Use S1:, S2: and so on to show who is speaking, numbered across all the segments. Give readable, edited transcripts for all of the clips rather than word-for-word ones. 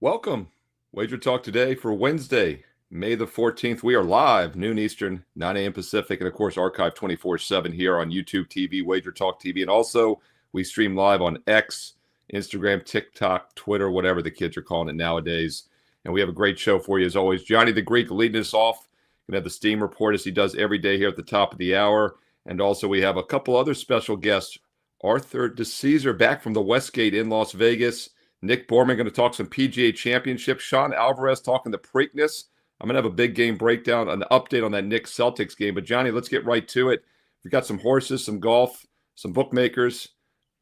S1: Welcome. Wager Talk Today for Wednesday, May the 14th. We are live, noon Eastern, 9 a.m. Pacific, and of course, archived 24/7 here on YouTube TV, Wager Talk TV. And also, we stream live on X, Instagram, TikTok, Twitter, whatever the kids are calling it nowadays. And we have a great show for you as always. Gianni the Greek leading us off. Going to have the Steam report as he does every day here at the top of the hour. And also, we have a couple other special guests. Art DiCesare back from the Westgate in Las Vegas. Nick Borrman going to talk some PGA Championship. Sean Alvarez talking the Preakness. I'm going to have a big game breakdown, an update on that Knicks Celtics game. But, Johnny, let's get right to it. We've got some horses, some golf, some bookmakers.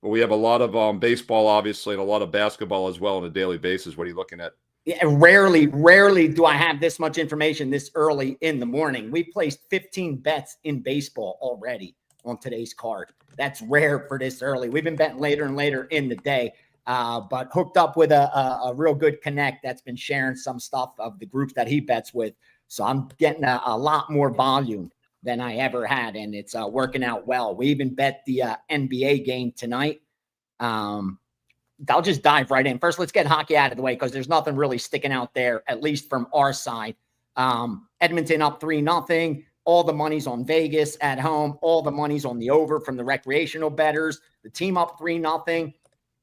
S1: But we have a lot of baseball, obviously, and a lot of basketball as well on a daily basis. What are you looking at?
S2: Yeah, rarely do I have this much information this early in the morning. We placed 15 bets in baseball already on today's card. That's rare for this early. We've been betting later and later in the day. But hooked up with a real good connect that's been sharing some stuff of the groups that he bets with. So I'm getting a lot more volume than I ever had, and it's working out well. We even bet the NBA game tonight. I'll just dive right in. First, let's get hockey out of the way because there's nothing really sticking out there, at least from our side. Edmonton up 3-0. All the money's on Vegas at home. All the money's on the over from the recreational bettors. The team up 3-0.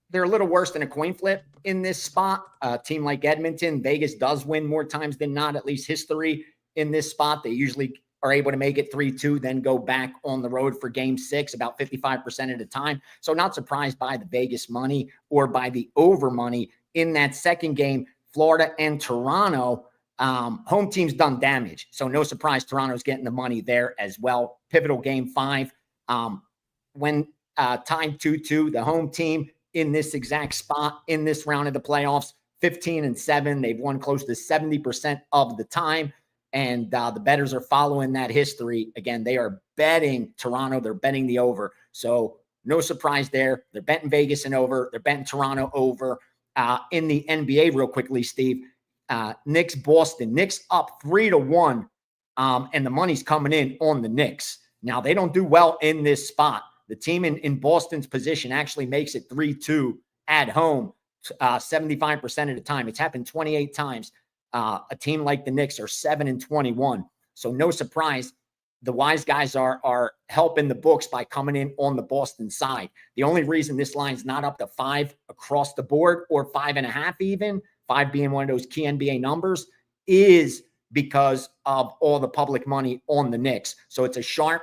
S2: They're a little worse than a coin flip in this spot. A team like Edmonton, Vegas does win more times than not, at least history in this spot. They usually are able to make it 3-2, then go back on the road for game 6 about 55% of the time. So not surprised by the Vegas money or by the over money in that second game. Florida and Toronto, home team's done damage. So no surprise Toronto's getting the money there as well. Pivotal game 5. When tied 2-2, the home team in this exact spot in this round of the playoffs, 15-7. They've won close to 70% of the time. And the bettors are following that history. Again, they are betting Toronto. They're betting the over. So no surprise there. They're betting Vegas and over. They're betting Toronto over. In the NBA real quickly, Steve, Knicks, Boston. Knicks up 3-1. And the money's coming in on the Knicks. Now, they don't do well in this spot. The team in Boston's position actually makes it 3-2 at home 75% of the time. It's happened 28 times. A team like the Knicks are 7-21. So no surprise, the wise guys are helping the books by coming in on the Boston side. The only reason this line's not up to 5 across the board or 5.5 even, 5 being one of those key NBA numbers, is because of all the public money on the Knicks. So it's a sharp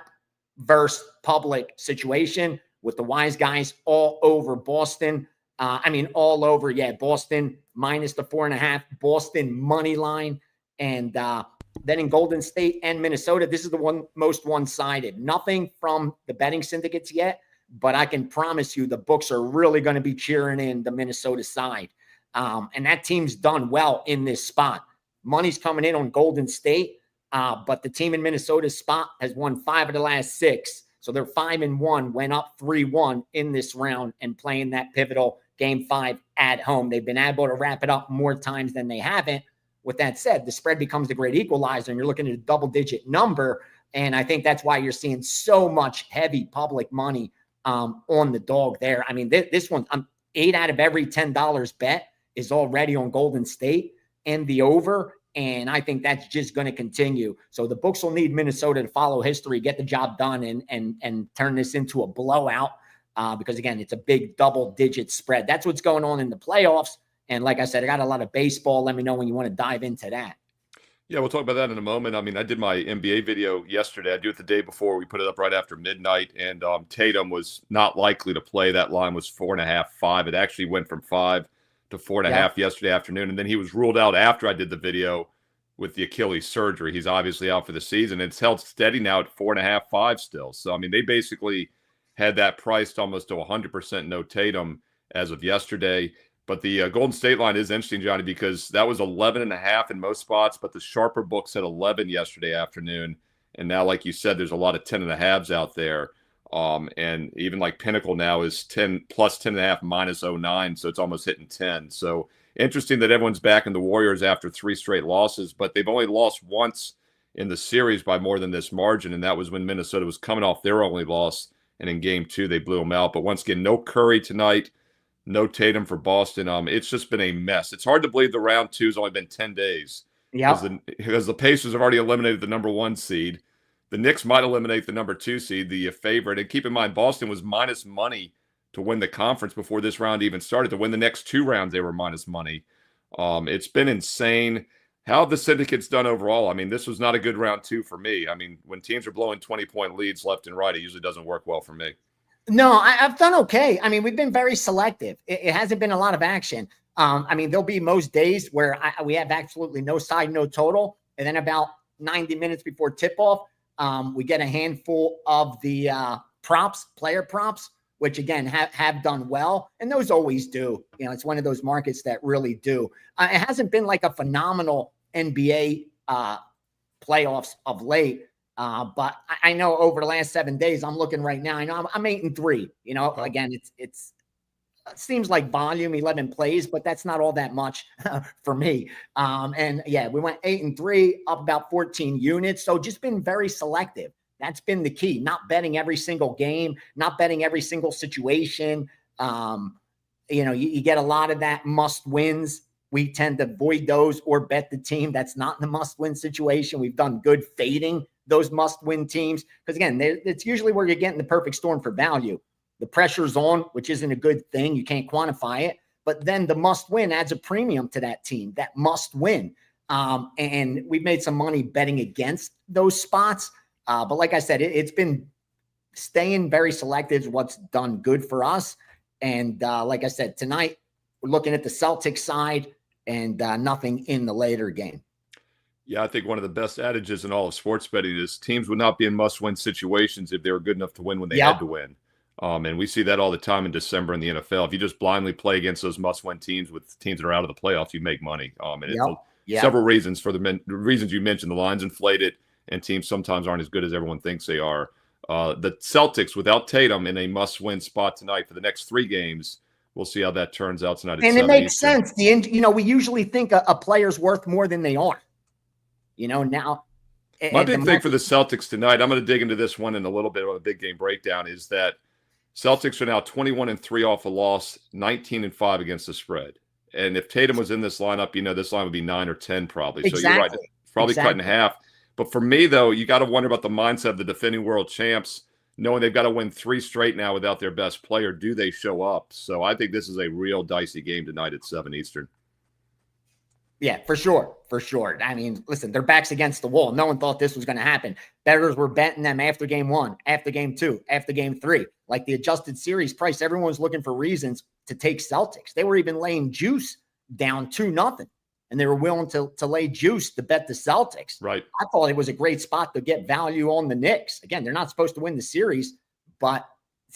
S2: versus public situation with the wise guys all over Boston. All over. Yeah, Boston minus the 4.5, Boston money line. And then in Golden State and Minnesota, this is the most one-sided. Nothing from the betting syndicates yet, but I can promise you the books are really going to be cheering in the Minnesota side. And that team's done well in this spot. Money's coming in on Golden State. But the team in Minnesota's spot has won 5 of the last 6. So they're 5-1, went up 3-1 in this round and playing that pivotal game 5 at home. They've been able to wrap it up more times than they haven't. With that said, the spread becomes the great equalizer and you're looking at a double-digit number. And I think that's why you're seeing so much heavy public money on the dog there. I mean, this one, 8 out of every $10 bet is already on Golden State and the over. And I think that's just going to continue. So the books will need Minnesota to follow history, get the job done, and turn this into a blowout. Because, again, it's a big double-digit spread. That's what's going on in the playoffs. And like I said, I got a lot of baseball. Let me know when you want to dive into that.
S1: Yeah, we'll talk about that in a moment. I mean, I did my NBA video yesterday. I do it the day before. We put it up right after midnight. And Tatum was not likely to play. That line was 4.5, 5. It actually went from 5 to 4.5 yesterday afternoon. And then he was ruled out after I did the video with the Achilles surgery. He's obviously out for the season. It's held steady now at 4.5, 5 still. So, I mean, they basically had that priced almost to 100% no Tatum as of yesterday. But the Golden State line is interesting, Johnny, because that was 11.5 in most spots, but the sharper books had 11 yesterday afternoon. And now, like you said, there's a lot of 10.5s out there. And even like Pinnacle now is 10 plus 10.5 minus 0.9. So it's almost hitting 10. So interesting that everyone's back in the Warriors after 3 straight losses, but they've only lost once in the series by more than this margin. And that was when Minnesota was coming off their only loss. And in game 2, they blew them out. But once again, no Curry tonight. No Tatum for Boston. It's just been a mess. It's hard to believe the round two's only been 10 days because the Pacers have already eliminated the number 1 seed. The Knicks might eliminate the number 2 seed, the favorite. And keep in mind, Boston was minus money to win the conference before this round even started. To win the next 2 rounds, they were minus money. It's been insane. How have the syndicates done overall? I mean, this was not a good round 2 for me. I mean, when teams are blowing 20-point leads left and right, it usually doesn't work well for me.
S2: No, I've done okay. I mean, we've been very selective. It hasn't been a lot of action. I mean, there'll be most days where we have absolutely no side, no total. And then about 90 minutes before tip-off, we get a handful of the player props, which, again, have done well. And those always do. You know, it's one of those markets that really do. It hasn't been like a phenomenal NBA playoffs of late. But I know over the last 7 days, I'm looking right now. I know I'm 8-3. You know, again, it seems like volume 11 plays, but that's not all that much for me. And yeah, we went 8-3, up about 14 units. So just been very selective. That's been the key. Not betting every single game, not betting every single situation. You know, you get a lot of that must wins. We tend to avoid those or bet the team that's not in the must win situation. We've done good fading those must-win teams. Because, again, it's usually where you're getting the perfect storm for value. The pressure's on, which isn't a good thing. You can't quantify it. But then the must-win adds a premium to that team, that must-win. And we've made some money betting against those spots. But like I said, it's been staying very selective is what's done good for us. And like I said, tonight, we're looking at the Celtics side and nothing in the later game.
S1: Yeah, I think one of the best adages in all of sports betting is teams would not be in must-win situations if they were good enough to win when they had to win. And we see that all the time in December in the NFL. If you just blindly play against those must-win teams with teams that are out of the playoffs, you make money. And it's several reasons for the reasons you mentioned. The line's inflated, and teams sometimes aren't as good as everyone thinks they are. The Celtics, without Tatum, in a must-win spot tonight for the next 3 games. We'll see how that turns out tonight.
S2: And it makes sense. You know, we usually think a player's worth more than they are. You know, now.
S1: My big thing for the Celtics tonight, I'm going to dig into this one in a little bit of a big game breakdown, is that Celtics are now 21-3 off a loss, 19-5 against the spread. And if Tatum was in this lineup, you know, this line would be 9 or 10 probably.
S2: Exactly.
S1: So you're right. It's probably cut in half. But for me, though, you got to wonder about the mindset of the defending world champs, knowing they've got to win 3 straight now without their best player. Do they show up? So I think this is a real dicey game tonight at 7 Eastern.
S2: Yeah, for sure. For sure. I mean, listen, their back's against the wall. No one thought this was going to happen. Bettors were betting them after game 1, after game 2, after game 3. Like the adjusted series price, everyone's looking for reasons to take Celtics. They were even laying juice down 2-0. And they were willing to lay juice to bet the Celtics.
S1: Right.
S2: I thought it was a great spot to get value on the Knicks. Again, they're not supposed to win the series, but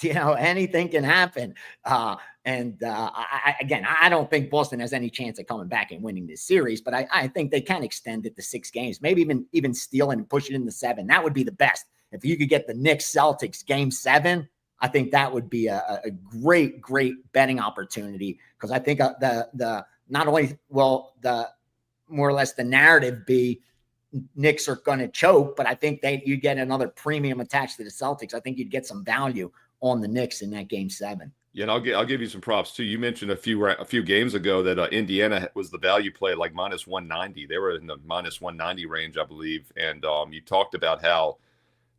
S2: you know, anything can happen. I don't think Boston has any chance of coming back and winning this series, but I think they can extend it to 6 games, maybe even steal it and push it into 7. That would be the best. If you could get the Knicks Celtics game 7, I think that would be a great betting opportunity, because I think the not only will the more or less the narrative be Knicks are going to choke, but I think you get another premium attached to the Celtics. I think you'd get some value on the Knicks in that game 7.
S1: Yeah, and I'll give you some props too. You mentioned a few games ago that Indiana was the value play at like minus 190. They were in the minus 190 range, I believe. And you talked about how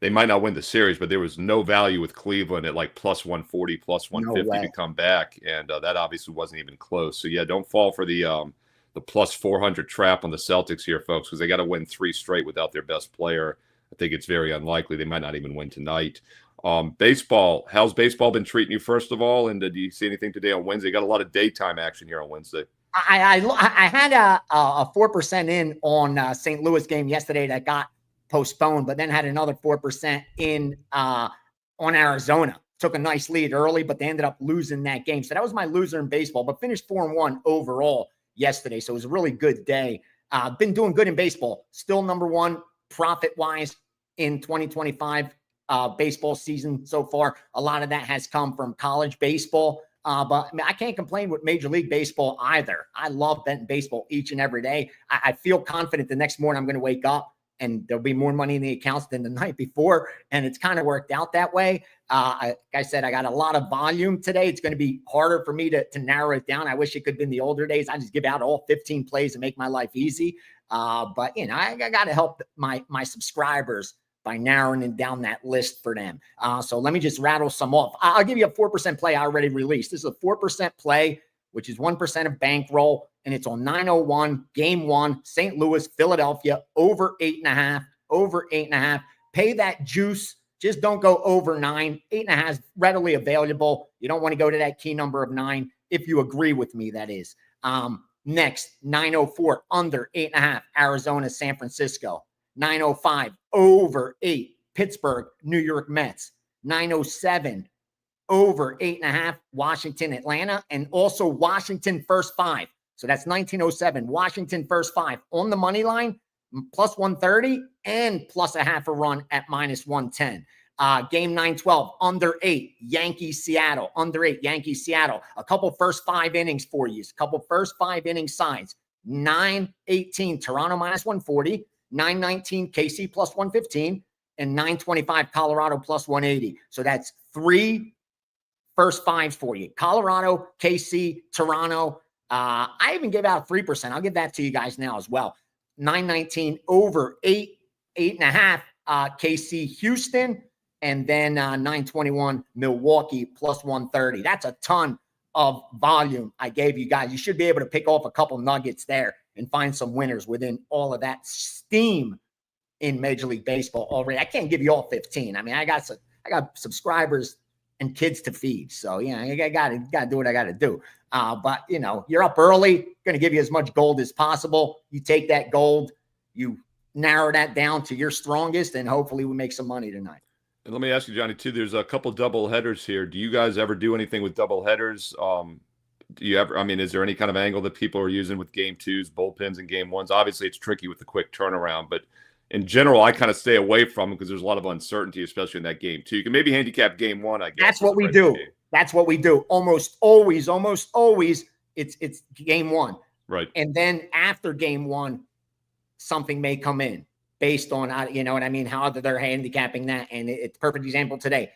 S1: they might not win the series, but there was no value with Cleveland at like plus 140, plus 150 to come back, and that obviously wasn't even close. So yeah, don't fall for the plus 400 trap on the Celtics here, folks, because they got to win 3 straight without their best player. I think it's very unlikely. They might not even win tonight. Baseball, how's baseball been treating you, first of all? And do you see anything today on Wednesday? Got a lot of daytime action here on Wednesday.
S2: I had a 4% in on St. Louis game yesterday that got postponed, but then had another 4% in on Arizona. Took a nice lead early, but they ended up losing that game. So that was my loser in baseball, but finished 4-1 overall yesterday. So it was a really good day. Been doing good in baseball. Still number 1 profit-wise in 2025 baseball season so far. A lot of that has come from college baseball. But I can't complain with Major League Baseball either. I love betting baseball each and every day. I feel confident the next morning I'm going to wake up and there'll be more money in the accounts than the night before. And it's kind of worked out that way. Like I said, I got a lot of volume today. It's going to be harder for me to narrow it down. I wish it could have been the older days. I just give out all 15 plays and make my life easy. But you know, I got to help my subscribers by narrowing down that list for them. So let me just rattle some off. I'll give you a 4% play I already released. This is a 4% play, which is 1% of bankroll, and it's on 901, game 1, St. Louis, Philadelphia, over 8.5, over 8.5. Pay that juice. Just don't go over 9. 8.5 is readily available. You don't want to go to that key number of 9, if you agree with me, that is. Next, 904, under 8.5, Arizona, San Francisco. 905, over 8, Pittsburgh, New York Mets. 907, over 8.5, Washington, Atlanta, and also Washington first 5. So that's 1907, Washington first 5 on the money line, plus 130 and plus a half a run at minus 110. Game 912, under 8, Yankees, Seattle, under 8, Yankees, Seattle. A couple first 5 innings for you. A couple first 5 inning sides. 918, Toronto minus 140. 919, KC plus 115. And 925, Colorado plus 180. So that's 3 first 5s for you. Colorado, KC, Toronto. I even give out 3%. I'll give that to you guys now as well. 919, over 8, 8.5, KC, Houston. And then 921, Milwaukee plus 130. That's a ton of volume I gave you guys. You should be able to pick off a couple nuggets there and find some winners within all of that steam in Major League Baseball already. I can't give you all 15. I mean, I got subscribers and kids to feed. So, you know, I got to do what I got to do. But, you know, you're up early, going to give you as much gold as possible. You take that gold, you narrow that down to your strongest, and hopefully we make some money tonight.
S1: And let me ask you, Johnny, too, there's a couple double headers here. Do you guys ever do anything with double headers? Do you ever, I mean, is there any kind of angle that people are using with game 2s, bullpens, and game 1s? Obviously, it's tricky with the quick turnaround, but in general, I kind of stay away from them because there's a lot of uncertainty, especially in that game 2. You can maybe handicap game 1, I guess.
S2: That's what we do. That's what we do. Almost always, it's game 1.
S1: Right.
S2: And then after game 1, something may come in based on, you know what I mean, how they're handicapping that. And it's a perfect example today.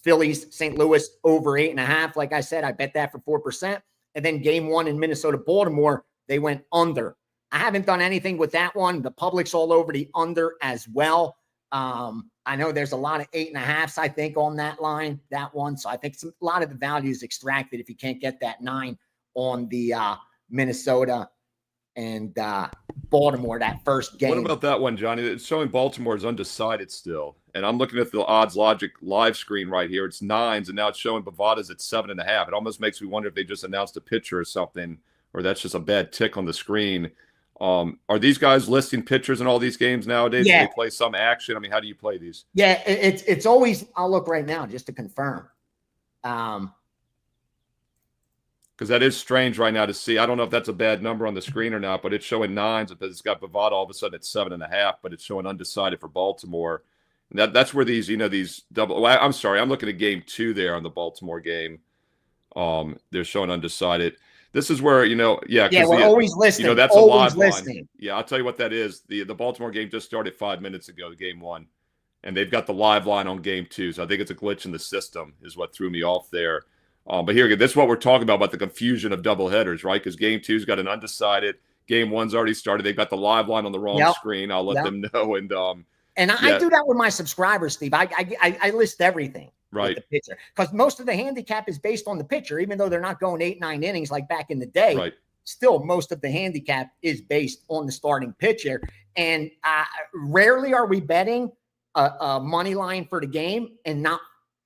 S2: Phillies, St. Louis, over 8.5. Like I said, I bet that for 4%. And then game 1 in Minnesota, Baltimore, they went under. I haven't done anything with that one. The public's all over the under as well. I know there's a lot of 8.5s, I think, on that line, that one. So I think a lot of the value is extracted if you can't get that 9 on the Minnesota and Baltimore, that first game.
S1: What about that one, Johnny? It's showing Baltimore is undecided still. And I'm looking at the odds logic live screen right here. It's 9s, and now it's showing Bovada's at 7.5. It almost makes me wonder if they just announced a pitcher or something, or that's just a bad tick on the screen. Are these guys listing pitchers in all these games nowadays?
S2: Yeah.
S1: Do they play some action? I mean, how do you play these?
S2: Yeah, it's always, I'll look right now just to confirm.
S1: Because that is strange right now to see. I don't know if that's a bad number on the screen or not, but it's showing 9s. It's got Bovada all of a sudden at 7.5, but it's showing undecided for Baltimore. And that's where these, you know, these double. Well, I'm sorry, I'm looking at game 2 there on the Baltimore game. They're showing undecided. This is where, you know, yeah,
S2: we're always listening.
S1: You know, that's
S2: always
S1: a live
S2: listening.
S1: line. Yeah, I'll tell you what that is. The Baltimore game just started 5 minutes ago, game 1, and they've got the live line on game 2. So I think it's a glitch in the system is what threw me off there. But here again, this is what we're talking about the confusion of double headers, right? Because game 2's got an undecided. Game 1's already started. They've got the live line on the wrong screen. I'll let them know. And
S2: I do that with my subscribers, Steve. I list everything.
S1: Right.
S2: With the pitcher, because most of the handicap is based on the pitcher, even though they're not going 8-9 innings like back in the day.
S1: Right.
S2: Still, most of the handicap is based on the starting pitcher. And rarely are we betting a money line for the game and not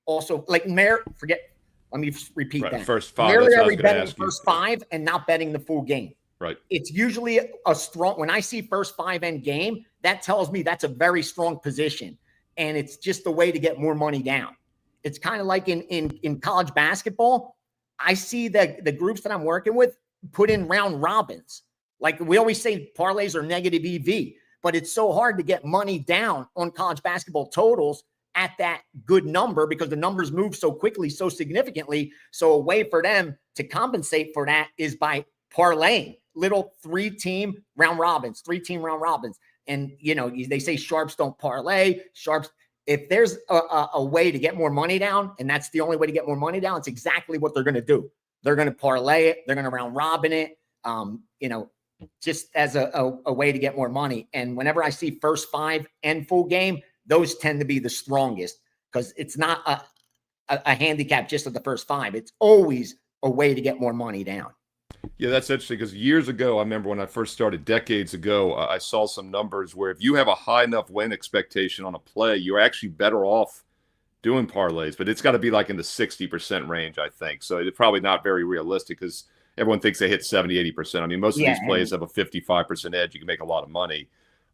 S2: also like let me repeat that.
S1: First 5.
S2: Rarely are we betting the first 5 and not betting the full game.
S1: Right.
S2: It's usually a strong, when I see first 5 end game, that tells me that's a very strong position. And it's just a way to get more money down. It's kind of like in college basketball. I see the groups that I'm working with put in round robins. Like we always say, parlays are negative EV, but it's so hard to get money down on college basketball totals at that good number because the numbers move so quickly, so significantly. So a way for them to compensate for that is by parlaying little 3-team round robins, 3-team round robins. And, they say sharps don't parlay. Sharps, if there's a way to get more money down, and that's the only way to get more money down, it's exactly what they're going to do. They're going to parlay it. They're going to round robin it, just as a way to get more money. And whenever I see first five and full game, those tend to be the strongest, because it's not a handicap just of the first five. It's always a way to get more money down.
S1: Yeah, that's interesting, because years ago, I remember when I first started decades ago, I saw some numbers where if you have a high enough win expectation on a play, you're actually better off doing parlays, but it's got to be like in the 60% range, I think. So it's probably not very realistic, because everyone thinks they hit 70, 80%. I mean, most of these plays have a 55% edge. You can make a lot of money.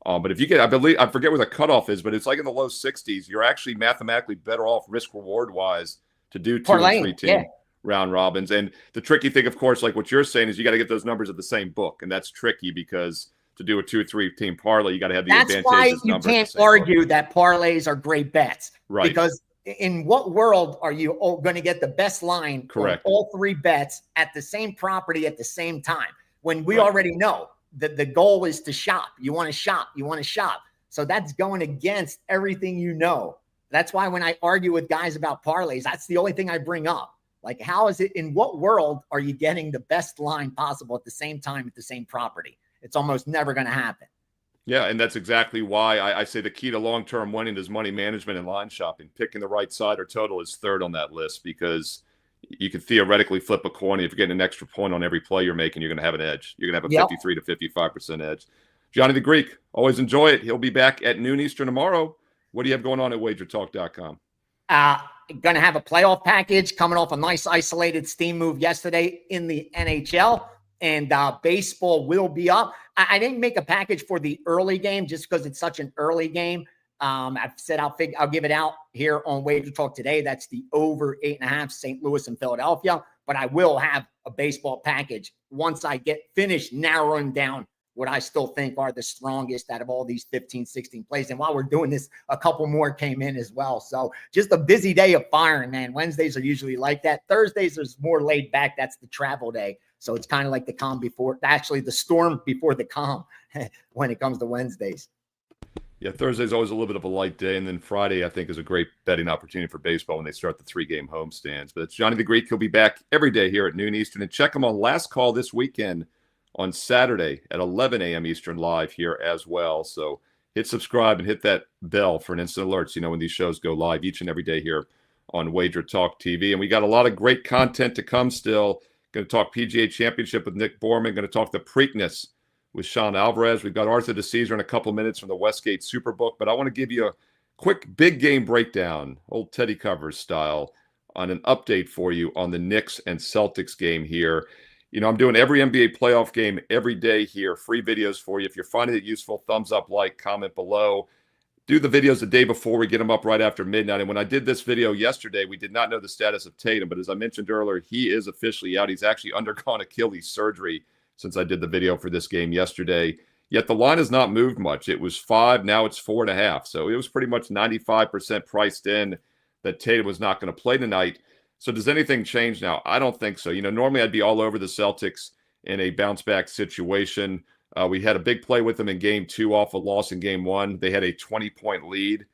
S1: But if you get, I forget where the cutoff is, but it's like in the low 60s, you're actually mathematically better off risk reward wise to do two or three team round robins. And the tricky thing, of course, like what you're saying, is you got to get those numbers at the same book. And that's tricky, because to do a 2 or 3 team parlay, you got to have the advantageous number. That's why you can't
S2: argue that parlays are great bets.
S1: Right.
S2: Because in what world are you going to get the best line on all 3 bets at the same property at the same time, when we already know that the goal is to shop? You want to shop. You want to shop. So that's going against everything. That's why when I argue with guys about parlays, that's the only thing I bring up. Like, how is it, in what world are you getting the best line possible at the same time at the same property? It's almost never going to happen.
S1: Yeah, and that's exactly why I say the key to long-term winning is money management and line shopping. Picking the right side or total is third on that list, because you could theoretically flip a coin. If you're getting an extra point on every play you're making, you're going to have an edge. You're going to have a 53 to 55% edge. Gianni the Greek, always enjoy it. He'll be back at noon Eastern tomorrow. What do you have going on at WagerTalk.com?
S2: Going to have a playoff package coming off a nice isolated steam move yesterday in the NHL. And baseball will be up. I didn't make a package for the early game just because it's such an early game. I've said I'll give it out here on Wager Talk today. That's the over 8.5 St. Louis and Philadelphia. But I will have a baseball package once I get finished narrowing down what I still think are the strongest out of all these 15, 16 plays. And while we're doing this, a couple more came in as well. So just a busy day of firing, man. Wednesdays are usually like that. Thursdays is more laid back. That's the travel day. So it's kind of like the the storm before the calm when it comes to Wednesdays.
S1: Yeah, Thursday's always a little bit of a light day. And then Friday, I think, is a great betting opportunity for baseball when they start the 3-game homestands. But it's Gianni the Greek. He'll be back every day here at noon Eastern. And check him on Last Call this weekend on Saturday at 11 a.m. Eastern live here as well. So hit subscribe and hit that bell for an instant alert, so you know when these shows go live each and every day here on Wager Talk TV. And we got a lot of great content to come still. Going to talk PGA Championship with Nick Borrman. Going to talk the Preakness with Sean Alvarez. We've got Art DiCesare in a couple minutes from the Westgate Superbook. But I want to give you a quick big game breakdown, old Teddy Covers style, on an update for you on the Knicks and Celtics game here. I'm doing every NBA playoff game every day here. Free videos for you. If you're finding it useful, thumbs up, like, comment below. Do the videos the day before. We get them up right after midnight. And when I did this video yesterday, we did not know the status of Tatum. But as I mentioned earlier, he is officially out. He's actually undergone Achilles surgery since I did the video for this game yesterday. Yet the line has not moved much. It was 5. Now it's 4.5. So it was pretty much 95% priced in that Tatum was not going to play tonight. So does anything change now? I don't think so. Normally I'd be all over the Celtics in a bounce-back situation. We had a big play with them in Game 2 off a loss in Game 1. They had a 20-point lead.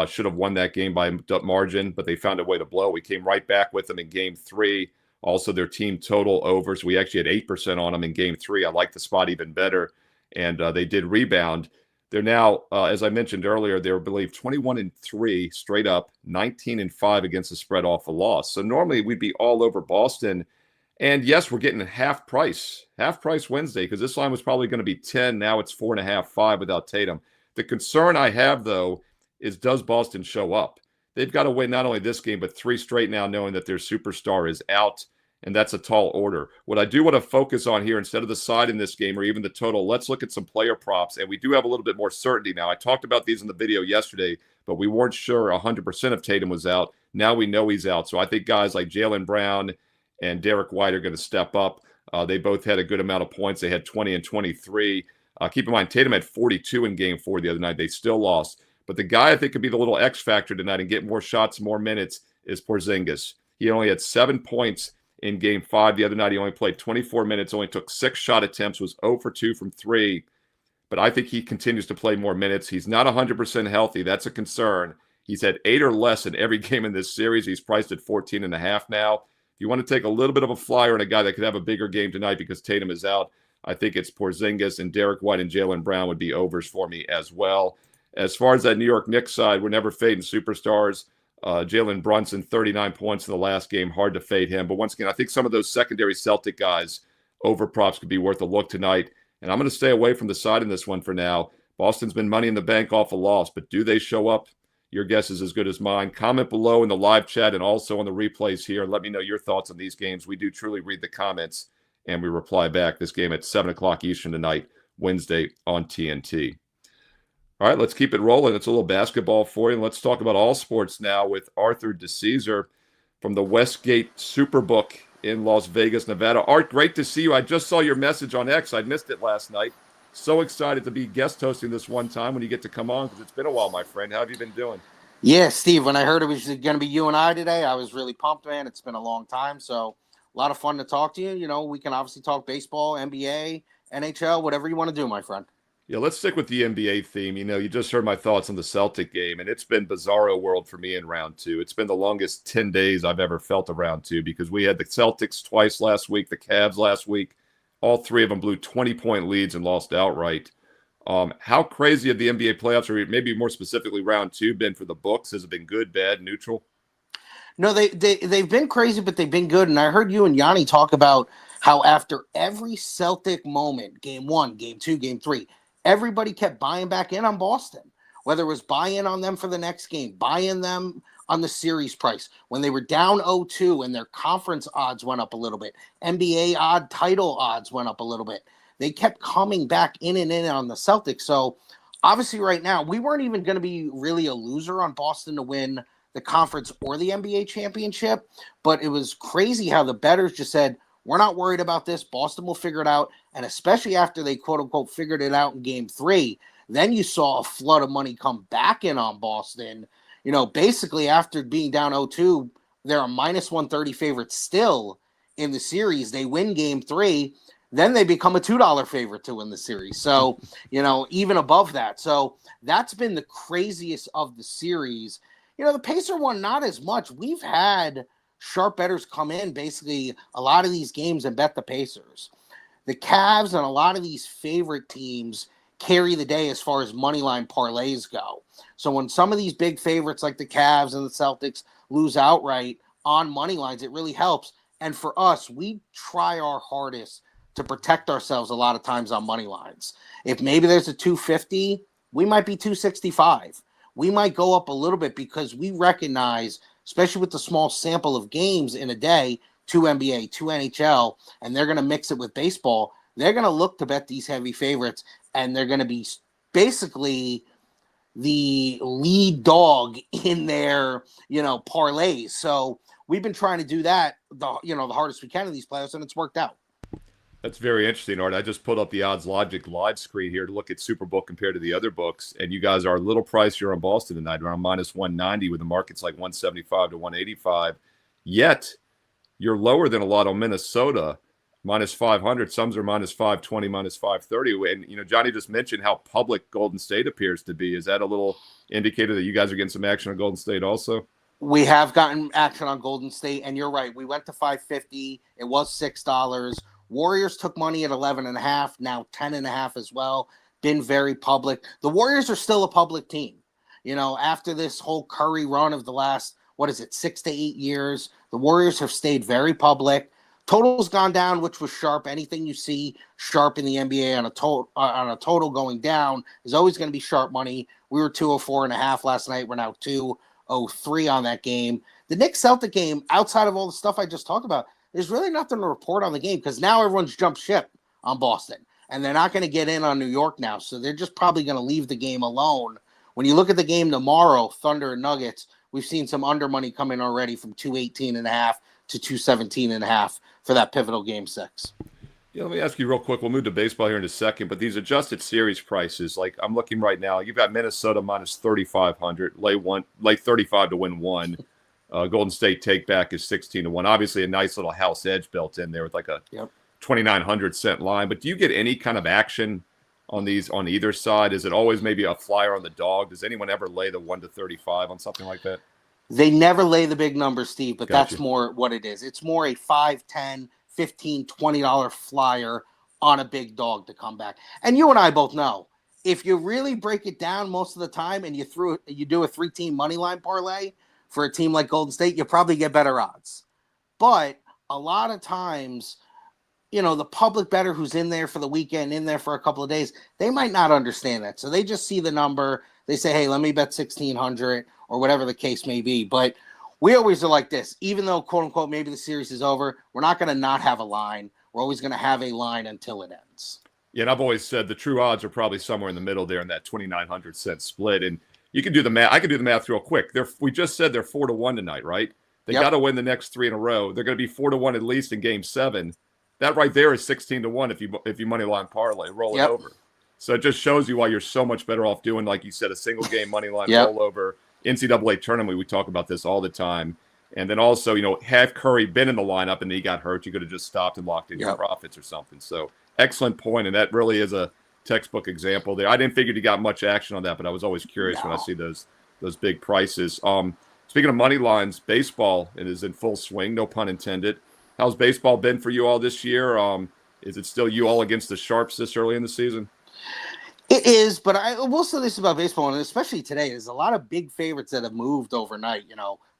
S1: Should have won that game by margin, but they found a way to blow. We came right back with them in Game 3. Also, their team total over. So we actually had 8% on them in Game 3. I like the spot even better, and they did rebound. They're now, as I mentioned earlier, they're, I believe, 21-3 straight up, 19-5 against the spread off a loss. So normally we'd be all over Boston. And yes, we're getting half price Wednesday, because this line was probably going to be 10. Now it's 4.5, 5 without Tatum. The concern I have, though, is does Boston show up? They've got to win not only this game, but 3 straight now, knowing that their superstar is out. And that's a tall order. What I do want to focus on here, instead of the side in this game or even the total, let's look at some player props. And we do have a little bit more certainty now. I talked about these in the video yesterday, but we weren't sure 100% if Tatum was out. Now we know he's out. So I think guys like Jaylen Brown and Derek White are going to step up. They both had a good amount of points. They had 20 and 23. Keep in mind, Tatum had 42 in Game 4 the other night. They still lost. But the guy I think could be the little X factor tonight and get more shots, more minutes is Porzingis. He only had 7 points in Game 5 the other night. He only played 24 minutes, only took 6 shot attempts, was 0 for 2 from 3. but I think he continues to play more minutes. He's not 100% healthy. That's a concern. He's had 8 or less in every game in this series. He's priced at 14.5 now. If you want to take a little bit of a flyer on a guy that could have a bigger game tonight because Tatum is out, I think it's Porzingis, and Derek White and Jaylen Brown would be overs for me as well. As far as that New York Knicks side, we're never fading superstars. Jalen Brunson, 39 points in the last game. Hard to fade him. But once again, I think some of those secondary Celtic guys, over props could be worth a look tonight. And I'm going to stay away from the side in this one for now. Boston's been money in the bank off a loss, but do they show up? Your guess is as good as mine. Comment below in the live chat and also on the replays here. Let me know your thoughts on these games. We do truly read the comments, and we reply back. This game at 7 o'clock Eastern tonight, Wednesday on TNT. All right, let's keep it rolling. It's a little basketball for you. And let's talk about all sports now with Art DiCesare from the Westgate Superbook in Las Vegas, Nevada. Art, great to see you. I just saw your message on X. I missed it last night. So excited to be guest hosting this one time when you get to come on because it's been a while, my friend. How have you been doing?
S3: Yeah, Steve, when I heard it was going to be you and I today, I was really pumped, man. It's been a long time, so a lot of fun to talk to you. You know, we can obviously talk baseball, NBA, NHL, whatever you want to do, my friend.
S1: Yeah, let's stick with the NBA theme. You know, you just heard my thoughts on the Celtic game, and it's been bizarro world for me in round 2. It's been the longest 10 days I've ever felt of round 2 because we had the Celtics twice last week, the Cavs last week. All 3 of them blew 20-point leads and lost outright. How crazy have the NBA playoffs, or maybe more specifically round 2, been for the books? Has it been good, bad, neutral?
S3: No, they've been crazy, but they've been good. And I heard you and Gianni talk about how after every Celtic moment, game 1, game 2, game 3, everybody kept buying back in on Boston, whether it was buy-in on them for the next game, buy-in them on the series price. When they were down 0-2 and their conference odds went up a little bit, NBA odd title odds went up a little bit, they kept coming back in and in on the Celtics. So obviously right now, we weren't even going to be really a loser on Boston to win the conference or the NBA championship, but it was crazy how the bettors just said, we're not worried about this. Boston will figure it out. And especially after they, quote unquote, figured it out in game 3, then you saw a flood of money come back in on Boston. You know, basically after being down 0-2, they're a minus 130 favorite still in the series. They win game 3. Then they become a $2 favorite to win the series. So, you know, even above that. So that's been the craziest of the series. You know, the Pacer one, not as much. We've had sharp bettors come in basically a lot of these games and bet the Pacers. The Cavs and a lot of these favorite teams carry the day as far as money line parlays go. So when some of these big favorites like the Cavs and the Celtics lose outright on money lines, it really helps. And for us, we try our hardest to protect ourselves a lot of times on money lines. If maybe there's a 250, we might be 265. We might go up a little bit because we recognize, especially with the small sample of games in a day, 2 NBA, 2 NHL, and they're going to mix it with baseball, they're going to look to bet these heavy favorites, and they're going to be basically the lead dog in their, you know, parlays. So we've been trying to do that, the hardest we can in these playoffs, and it's worked out.
S1: That's very interesting, Art. I just pulled up the Odds Logic live screen here to look at Superbook compared to the other books, and you guys are a little pricier on Boston tonight, around minus 190, with the markets like 175 to 185. Yet, you're lower than a lot on Minnesota, minus 500. Some are minus 520, minus 530. And, you know, Gianni just mentioned how public Golden State appears to be. Is that a little indicator that you guys are getting some action on Golden State also?
S3: We have gotten action on Golden State, and you're right. We went to 550. It was $6. Warriors took money at 11.5, now 10.5 as well. Been very public. The Warriors are still a public team. You know, after this whole Curry run of the last, 6 to 8 years, the Warriors have stayed very public. Total's gone down, which was sharp. Anything you see sharp in the NBA on a total going down is always going to be sharp money. We were 204.5 last night. We're now 203 on that game. The Knicks Celtic game, outside of all the stuff I just talked about, there's really nothing to report on the game because now everyone's jumped ship on Boston, and they're not going to get in on New York now, so they're just probably going to leave the game alone. When you look at the game tomorrow, Thunder and Nuggets, we've seen some under money come in already from 218.5 to 217.5 for that pivotal game 6.
S1: Yeah, let me ask you real quick. We'll move to baseball here in a second, but these adjusted series prices, like I'm looking right now, you've got Minnesota minus 3,500, lay 35 to win 1. Golden State take back is 16 to 1. Obviously, a nice little house edge built in there with like a 2,900 cent line. But do you get any kind of action on these on either side? Is it always maybe a flyer on the dog? Does anyone ever lay the 1-35 on something like that?
S3: They never lay the big numbers, Steve, but
S1: Gotcha.
S3: that's more what it is. It's more a $5, $10, $15, $20 flyer on a big dog to come back. And you and I both know, if you really break it down most of the time and you do a 3-team money line parlay for a team like Golden State, you probably get better odds. But a lot of times, the public bettor who's in there for the weekend, in there for a couple of days, they might not understand that. So they just see the number. They say, hey, let me bet 1,600 or whatever the case may be. But we always are like this. Even though, quote unquote, maybe the series is over, we're not going to not have a line. We're always going to have a line until it ends.
S1: Yeah, and I've always said the true odds are probably somewhere in the middle there in that 2,900 cent split. And you can do the math. I can do the math real quick. We just said they're 4-1 tonight, right? They got to win the next 3 in a row. They're going to be 4-1 at least in Game 7. That right there is 16-1 if you money line parlay, roll it over. So it just shows you why you're so much better off doing, like you said, a single game money line rollover. NCAA tournament, we talk about this all the time. And then also, have Curry been in the lineup and he got hurt, you could have just stopped and locked in your profits or something. So excellent point, and that really is a textbook example there. I didn't figure you got much action on that, but I was always curious when I see those big prices. Speaking of money lines, baseball is in full swing, no pun intended. How's baseball been for you all this year? Is it still you all against the Sharps this early in the season?
S3: It is, but I will say this about baseball, and especially today, there's a lot of big favorites that have moved overnight,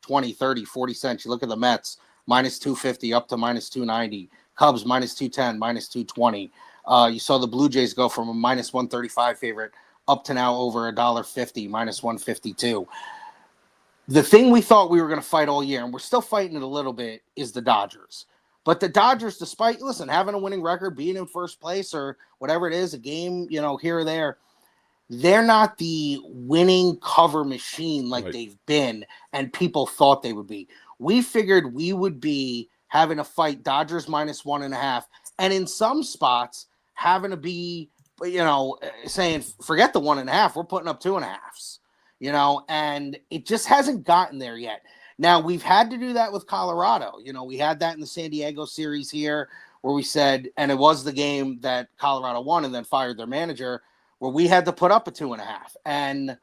S3: 20, 30, 40 cents. You look at the Mets, minus 250 up to minus 290. Cubs, minus 210, minus 220. You saw the Blue Jays go from a minus 135 favorite up to now over $1.50, minus 152. The thing we thought we were going to fight all year, and we're still fighting it a little bit, is the Dodgers. But the Dodgers, despite, having a winning record, being in first place or whatever it is, a game, here or there, they're not the winning cover machine like they've been and people thought they would be. We figured we would be having to fight Dodgers minus 1.5, and in some spots having to be, saying, forget the 1.5, we're putting up 2.5s, and it just hasn't gotten there yet. Now, we've had to do that with Colorado. We had that in the San Diego series here where we said, and it was the game that Colorado won and then fired their manager, where we had to put up a 2.5. And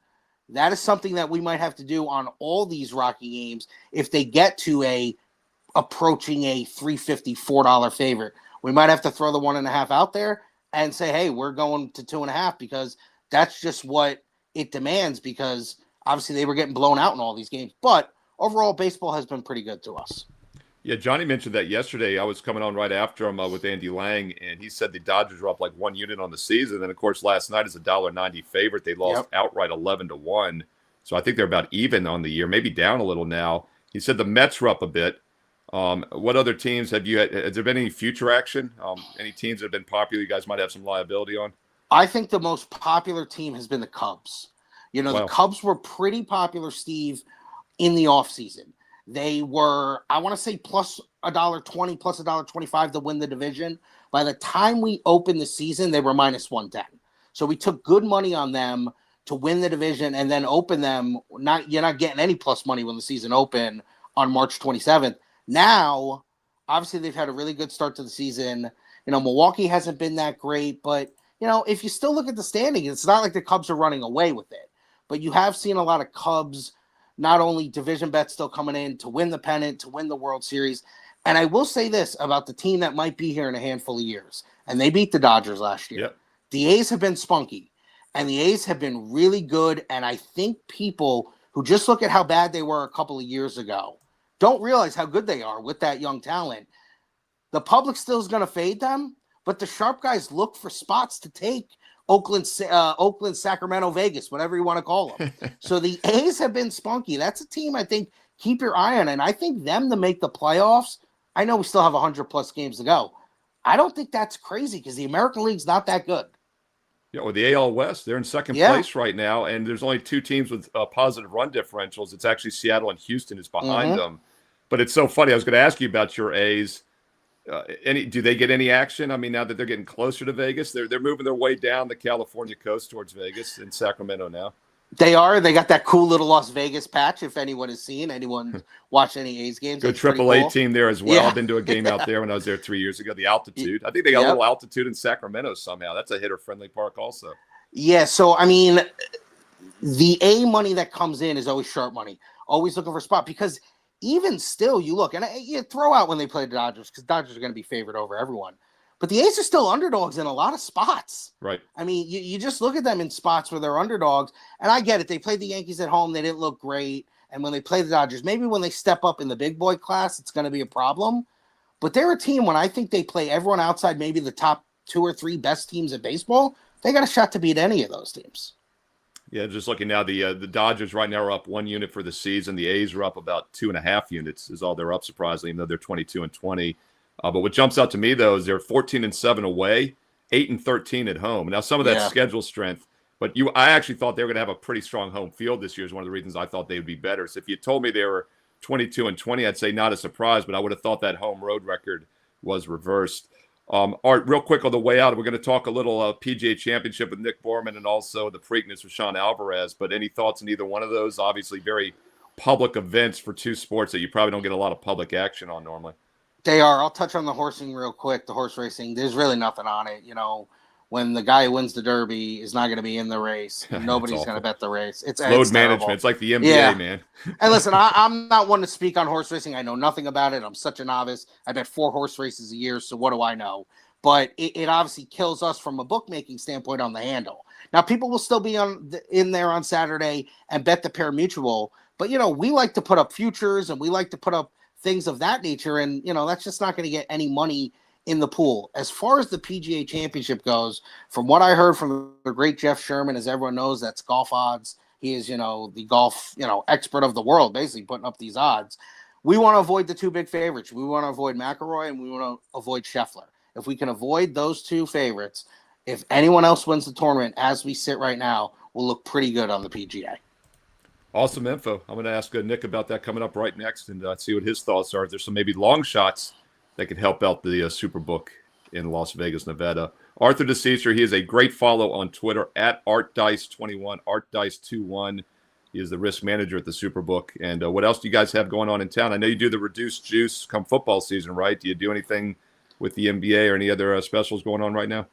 S3: that is something that we might have to do on all these Rocky games if they get to approaching a $3.50, $4 favorite. We might have to throw the 1.5 out there and say, hey, we're going to 2.5 because that's just what it demands, because obviously they were getting blown out in all these games. But overall, baseball has been pretty good to us.
S1: Yeah, Johnny mentioned that yesterday. I was coming on right after him with Andy Lang, and he said the Dodgers were up like 1 unit on the season. And, of course, last night is a $1.90 favorite. They lost outright 11-1. So I think they're about even on the year, maybe down a little now. He said the Mets were up a bit. What other teams have you had? Has there been any future action? Any teams that have been popular you guys might have some liability on?
S3: I think the most popular team has been the Cubs. The Cubs were pretty popular, Steve, in the offseason. They were, I want to say, plus $1.20, plus $1.25 to win the division. By the time we opened the season, they were minus 110. So we took good money on them to win the division and then open them. You're not getting any plus money when the season opened on March 27th. Now, obviously, they've had a really good start to the season. Milwaukee hasn't been that great, but, if you still look at the standing, it's not like the Cubs are running away with it. But you have seen a lot of Cubs, not only division bets still coming in to win the pennant, to win the World Series. And I will say this about the team that might be here in a handful of years, and they beat the Dodgers last year.
S1: Yep.
S3: The A's have been spunky, and the A's have been really good. And I think people who just look at how bad they were a couple of years ago don't realize how good they are with that young talent. The public still is going to fade them, but the sharp guys look for spots to take Oakland, Sacramento, Vegas, whatever you want to call them. So the A's have been spunky. That's a team I think keep your eye on, and I think them to make the playoffs. I know we still have 100+ games to go. I don't think that's crazy because the American League's not that good.
S1: Yeah, well, the AL West, they're in second place right now, and there's only 2 teams with positive run differentials. It's actually Seattle and Houston is behind them. But it's so funny. I was going to ask you about your A's. Do they get any action? I mean, now that they're getting closer to Vegas, they're moving their way down the California coast towards Vegas and Sacramento now.
S3: They are. They got that cool little Las Vegas patch. If anyone has seen, anyone watched any A's games,
S1: Good
S3: that's pretty
S1: AAA
S3: cool.
S1: team there as well.
S3: Yeah.
S1: I've been to a game out there when I was there 3 years ago. The altitude. I think they got a little altitude in Sacramento somehow. That's a hitter-friendly park also.
S3: Yeah, so, I mean, the A money that comes in is always sharp money. Always looking for a spot because even still, you look, and you throw out when they play the Dodgers because Dodgers are going to be favored over everyone. But the A's are still underdogs in a lot of spots.
S1: Right.
S3: I mean, you just look at them in spots where they're underdogs, and I get it. They played the Yankees at home. They didn't look great. And when they play the Dodgers, maybe when they step up in the big boy class, it's going to be a problem. But they're a team when I think they play everyone outside maybe the top 2 or 3 best teams in baseball, they got a shot to beat any of those teams.
S1: Yeah, just looking now, the Dodgers right now are up 1 unit for the season. The A's are up about 2.5 units is all they're up, surprisingly, even though they're 22-20. But what jumps out to me, though, is they're 14-7 away, 8-13 at home. Now, some of that's schedule strength, but I actually thought they were going to have a pretty strong home field this year is one of the reasons I thought they would be better. So if you told me they were 22-20, I'd say not a surprise, but I would have thought that home road record was reversed. Art, real quick on the way out, we're going to talk a little PGA Championship with Nick Borrman and also the Preakness with Sean Alvarez, but any thoughts on either one of those? Obviously very public events for 2 sports that you probably don't get a lot of public action on normally.
S3: They are. I'll touch on the horsing real quick, the horse racing. There's really nothing on it. You know, when the guy who wins the Derby is not going to be in the race, nobody's going to bet the race. It's
S1: load management. It's like the NBA, man.
S3: And listen, I'm not one to speak on horse racing. I know nothing about it. I'm such a novice. I bet 4 horse races a year, so what do I know? But it obviously kills us from a bookmaking standpoint on the handle. Now, people will still be in there on Saturday and bet the pari-mutuel, but, you know, we like to put up futures and we like to put up things of that nature, and, you know, that's just not going to get any money in the pool. As far as the PGA Championship goes, from what I heard from the great Jeff Sherman, as everyone knows, that's Golf Odds. He is, you know, the golf, you know, expert of the world, basically putting up these odds. We want to avoid the 2 big favorites. We want to avoid McIlroy and we want to avoid Scheffler. If we can avoid those 2 favorites, if anyone else wins the tournament, as we sit right now, we'll look pretty good on the PGA.
S1: Awesome info. I'm going to ask Nick about that coming up right next and see what his thoughts are. If there's some maybe long shots that could help out the Superbook in Las Vegas, Nevada. Art DiCesare, he is a great follow on Twitter at ArtDice21, ArtDice21. He is the risk manager at the Superbook. And what else do you guys have going on in town? I know you do the reduced juice come football season, right? Do you do anything with the NBA or any other specials going on right now?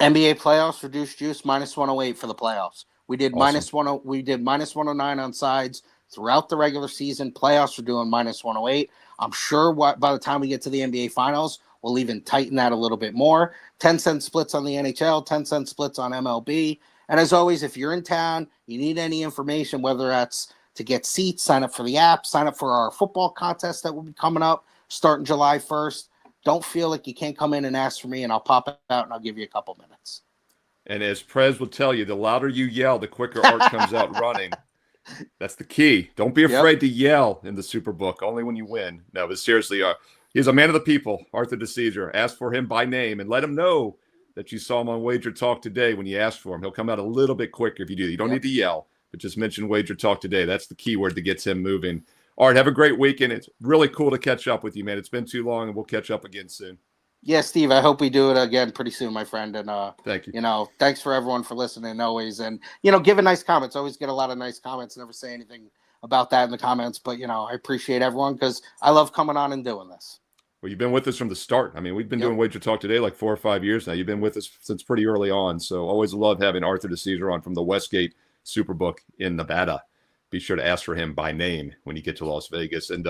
S3: NBA playoffs, reduced juice, -108 for the playoffs. We did
S1: awesome.
S3: we did -109 on sides throughout the regular season. Playoffs are doing -108. I'm sure by the time we get to the NBA finals, we'll even tighten that a little bit more. 10-cent splits on the NHL, 10-cent splits on MLB. And as always, if you're in town, you need any information, whether that's to get seats, sign up for the app, sign up for our football contest that will be coming up starting July 1st. Don't feel like you can't come in and ask for me, and I'll pop out and I'll give you a couple minutes.
S1: And as Prez will tell you, the louder you yell, the quicker Art comes out running. That's the key. Don't be afraid to yell in the Superbook, only when you win. No, but seriously, he's a man of the people, Art DiCesare. Ask for him by name and let him know that you saw him on WagerTalk Today when you asked for him. He'll come out a little bit quicker if you do. You don't need to yell, but just mention WagerTalk Today. That's the keyword that gets him moving. Art, have a great weekend. It's really cool to catch up with you, man. It's been too long, and we'll catch up again soon.
S3: Yeah, Steve, I hope we do it again pretty soon, my friend. And
S1: thank you.
S3: You know, thanks for everyone for listening always. And, you know, giving nice comments. Always get a lot of nice comments. Never say anything about that in the comments. But, you know, I appreciate everyone because I love coming on and doing this.
S1: Well, you've been with us from the start. I mean, we've been doing WagerTalk Today like 4 or 5 years now. You've been with us since pretty early on. So always love having Art DiCesare on from the Westgate Superbook in Nevada. Be sure to ask for him by name when you get to Las Vegas. And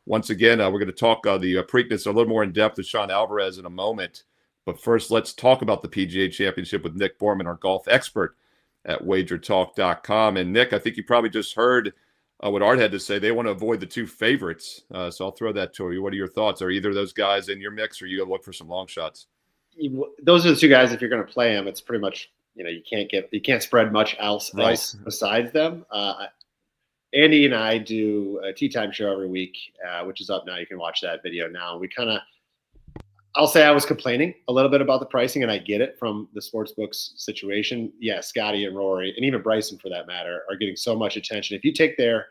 S1: once again, we're going to talk the Preakness a little more in depth with Sean Alvarez in a moment. But first, let's talk about the PGA Championship with Nick Borrman, our golf expert at WagerTalk.com. And Nick, I think you probably just heard what Art had to say. They want to avoid the 2 favorites. So I'll throw that to you. What are your thoughts? Are either of those guys in your mix, or are you going to look for some long shots?
S4: Those are the 2 guys. If you're going to play them, it's pretty much, you know, you can't spread much else besides them. Andy and I do a Tea Time show every week, which is up now. You can watch that video now. We I'll say I was complaining a little bit about the pricing, and I get it from the sportsbooks situation. Yeah, Scotty and Rory, and even Bryson for that matter, are getting so much attention. If you take their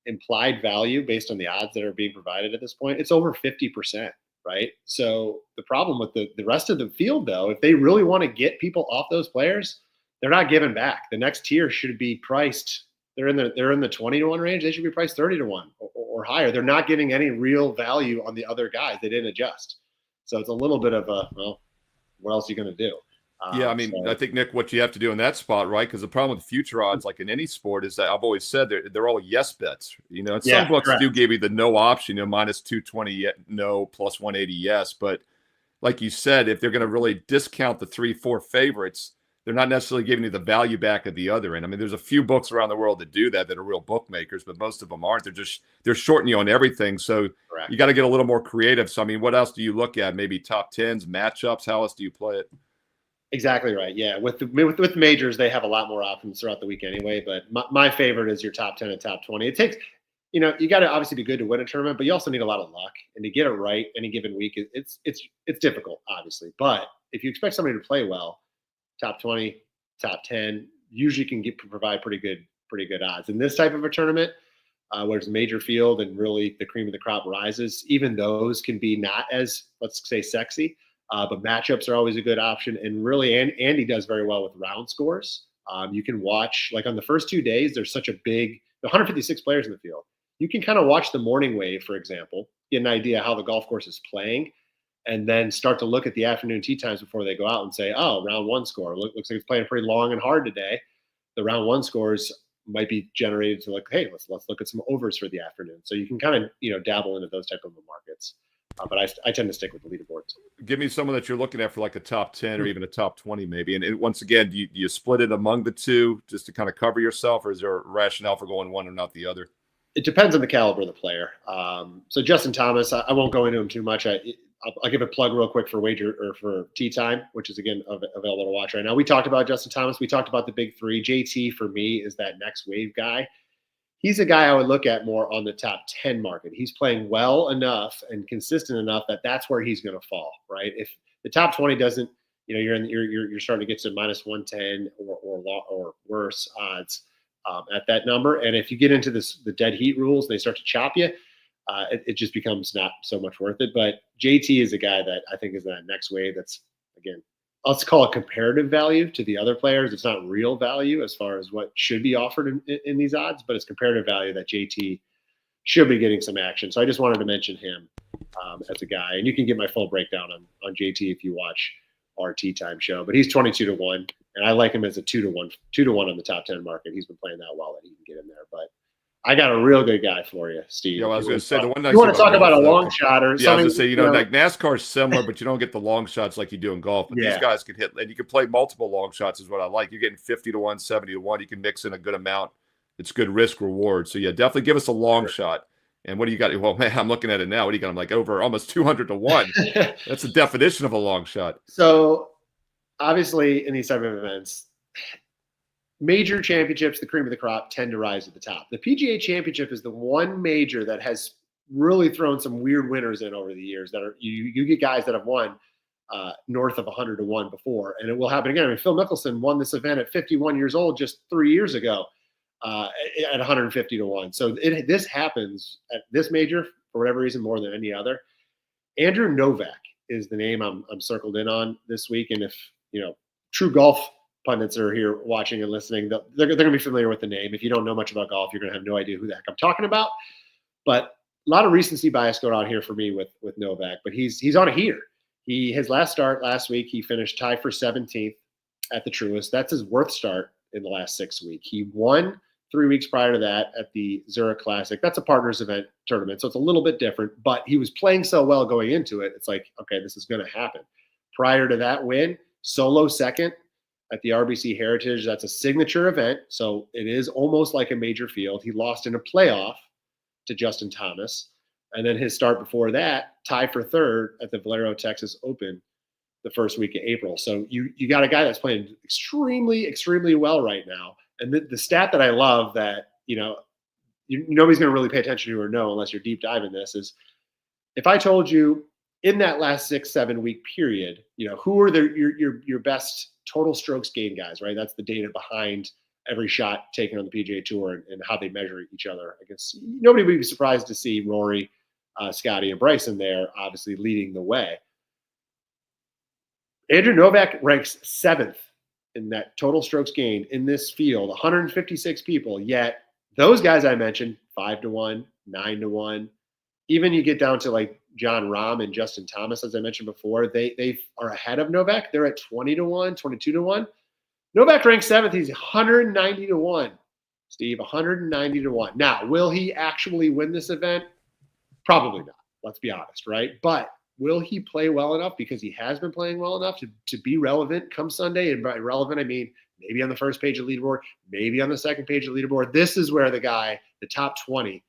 S4: implied value based on the odds that are being provided at this point, it's over 50%, right? So the problem with the rest of the field, though, if they really want to get people off those players, they're not giving back. The next tier should be priced they're in the 20 to 1 range. They should be priced 30 to 1 or higher. They're not getting any real value on the other guys. They didn't adjust. So it's a little bit of a, well, what else are you going to do?
S1: Yeah, I mean, I think, Nick, what you have to do in that spot, right? Because the problem with future odds, like in any sport, is that I've always said they're all yes bets. You know, and some books do give you the no option, you know, minus 220 no, plus 180 yes. But like you said, if they're going to really discount the 3-4 favorites, they're not necessarily giving you the value back at the other end. I mean, there's a few books around the world that do that are real bookmakers, but most of them aren't. They're shorting you on everything. So you got to get a little more creative. So, I mean, what else do you look at? Maybe top tens, matchups? How else do you play it?
S4: Exactly right. Yeah, with the majors, they have a lot more options throughout the week anyway. But my favorite is your top 10 and top 20. It takes, you know, you got to obviously be good to win a tournament, but you also need a lot of luck. And to get it right any given week, it's difficult, obviously. But if you expect somebody to play well, top 20, top 10 usually can provide pretty good odds. In this type of a tournament, where it's a major field and really the cream of the crop rises, even those can be not as, let's say, sexy. But matchups are always a good option. And really, Andy does very well with round scores. You can watch, like on the first 2 days, there's such a big, 156 players in the field. You can kind of watch the morning wave, for example, get an idea how the golf course is playing, and then start to look at the afternoon tee times before they go out and say, oh, round one score. Looks like it's playing pretty long and hard today. The round one scores might be generated to like, hey, let's look at some overs for the afternoon. So you can kind of, you know, dabble into those type of markets. But I tend to stick with the leaderboards.
S1: Give me someone that you're looking at for like a top 10 or even a top 20 maybe. And once again, do you split it among the two just to kind of cover yourself, or is there a rationale for going one or not the other?
S4: It depends on the caliber of the player. So Justin Thomas, I won't go into him too much. I'll give a plug real quick for for Tee Time, which is again available to watch right now. We talked about Justin Thomas. We talked about the big three. JT for me is that next wave guy. He's a guy I would look at more on the top 10 market. He's playing well enough and consistent enough that that's where he's going to fall, right? If the top 20 doesn't, you know, you're starting to get to minus 110 or worse odds at that number. And if you get into the dead heat rules, they start to chop you. It just becomes not so much worth it. But JT is a guy that I think is that next wave. That's, again, let's call it comparative value to the other players. It's not real value as far as what should be offered in these odds, but it's comparative value that JT should be getting some action. So I just wanted to mention him as a guy. And you can get my full breakdown on JT if you watch our Tee Time show. But he's 22 to 1, and I like him as a 2 to 1 on the top 10 market. He's been playing that well that he can get in there. But I got a real good guy for you, Steve.
S1: Yeah, well, I was going to say the one nice
S4: you want to talk about a long shot or
S1: yeah,
S4: something.
S1: I was going to say, you know, like NASCAR's similar, but you don't get the long shots like you do in golf. But these guys can hit, and you can play multiple long shots is what I like. You're getting 50 to 1, 70 to 1. You can mix in a good amount. It's good risk reward. So yeah, definitely give us a long shot. And what do you got? Well, man, I'm looking at it now. What do you got? I'm like over almost 200 to 1. That's the definition of a long shot.
S4: So obviously in these type of events, major championships, the cream of the crop, tend to rise at the top. The PGA Championship is the one major that has really thrown some weird winners in over the years. That are you get guys that have won north of 100 to 1 before, and it will happen again. I mean, Phil Mickelson won this event at 51 years old just 3 years ago at 150 to 1. So this happens at this major for whatever reason more than any other. Andrew Novak is the name I'm circled in on this week, and if you know true golf pundits are here watching and listening, they're going to be familiar with the name. If you don't know much about golf, you're going to have no idea who the heck I'm talking about. But a lot of recency bias going on here for me with Novak, but he's on a heater. His last start last week, he finished tied for 17th at the Truist. That's his worst start in the last 6 weeks. He won 3 weeks prior to that at the Zurich Classic. That's a partners event tournament, so it's a little bit different, but he was playing so well going into it. It's like, okay, this is going to happen. Prior to that win, solo second at the RBC Heritage. That's a signature event, so it is almost like a major field. He lost in a playoff to Justin Thomas, and then his start before that, tied for third at the Valero Texas Open the first week of April. So you got a guy that's playing extremely, extremely well right now. And the stat that I love that nobody's going to really pay attention to or know unless you're deep diving this is, if I told you in that last 6-7 week period, who are your best total strokes gained guys, right? That's the data behind every shot taken on the PGA Tour and how they measure each other. I guess nobody would be surprised to see Rory, Scotty, and Bryson there, obviously leading the way. Andrew Novak ranks 7th in that total strokes gained in this field, 156 people, yet those guys I mentioned, 5-1, 9-1, even you get down to like John Rahm and Justin Thomas, as I mentioned before, they are ahead of Novak. They're at 20-1, 22-1. Novak ranks 7th. He's 190-1. Steve, 190-1. Now, will he actually win this event? Probably not. Let's be honest, right? But will he play well enough? Because he has been playing well enough to be relevant come Sunday. And by relevant, I mean maybe on the first page of leaderboard, maybe on the second page of leaderboard. This is where the guy, the top 20,